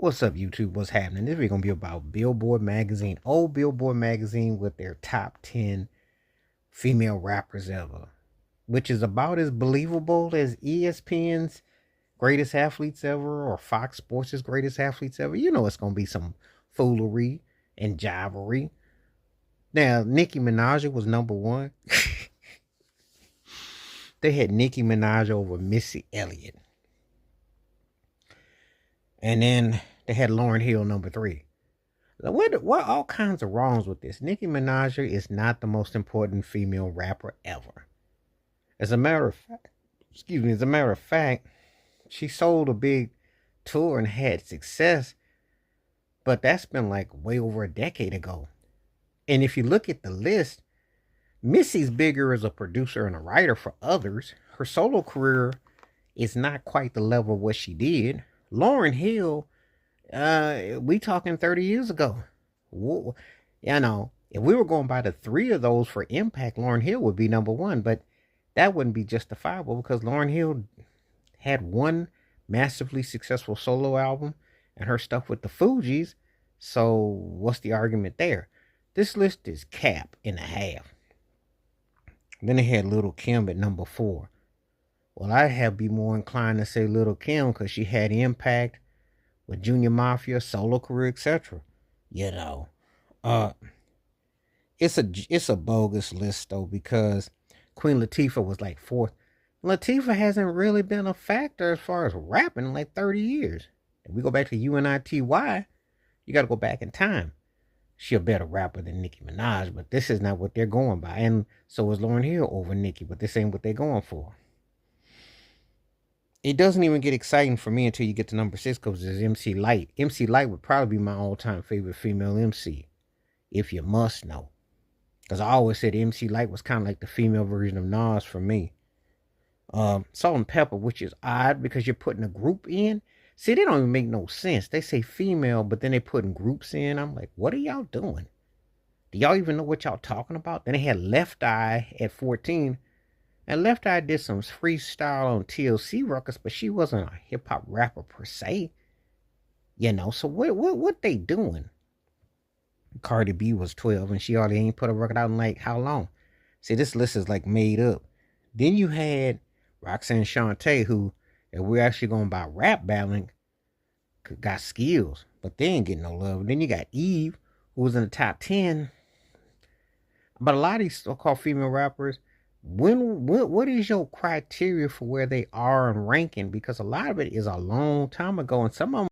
What's up, YouTube? What's happening? This is going to be about Billboard magazine, old Billboard magazine with their top 10 female rappers ever, which is about as believable as ESPN's greatest athletes ever or Fox Sports' greatest athletes ever. You know it's going to be some foolery and jivery. Now, Nicki Minaj was number one. They had Nicki Minaj over Missy Elliott. And then they had Lauryn Hill number three. What all kinds of wrongs with this? Nicki Minaj is not the most important female rapper ever. As a matter of fact, she sold a big tour and had success, but that's been like way over a decade ago. And if you look at the list, Missy's bigger as a producer and a writer for others. Her solo career is not quite the level of what she did. Lauryn Hill, we talking 30 years ago. You know, if we were going by the three of those for impact, Lauryn Hill would be number one, but that wouldn't be justifiable because Lauryn Hill had one massively successful solo album and her stuff with the Fugees. So what's the argument there? This list is cap and a half. Then they had Little Kim at number 4. Well, I have be more inclined to say Little Kim because she had impact with Junior Mafia, solo career, etc. You know, it's a bogus list though because Queen Latifah was like 4th. Latifah hasn't really been a factor as far as rapping in like 30 years. If we go back to UNITY, you got to go back in time. She a better rapper than Nicki Minaj, but this is not what they're going by. And so is Lauryn Hill over Nicki, but this ain't what they're going for. It doesn't even get exciting for me until you get to number 6 because there's MC Lyte. MC Lyte would probably be my all-time favorite female MC, if you must know. Because I always said MC Lyte was kind of like the female version of Nas for me. Salt and Pepper, which is odd because you're putting a group in. See, they don't even make no sense. They say female, but then they putting groups in. I'm like, what are y'all doing? Do y'all even know what y'all talking about? Then they had Left Eye at 14. And Left Eye did some freestyle on TLC records, but she wasn't a hip-hop rapper per se. You know, so what they doing? Cardi B was 12, and she already ain't put a record out in like how long? See, this list is like made up. Then you had Roxanne Shante, who, if we're actually going by rap battling, got skills, but they ain't getting no love. Then you got Eve, who was in the top 10. But a lot of these so-called female rappers, what is your criteria for where they are in ranking? Because a lot of it is a long time ago, and some of them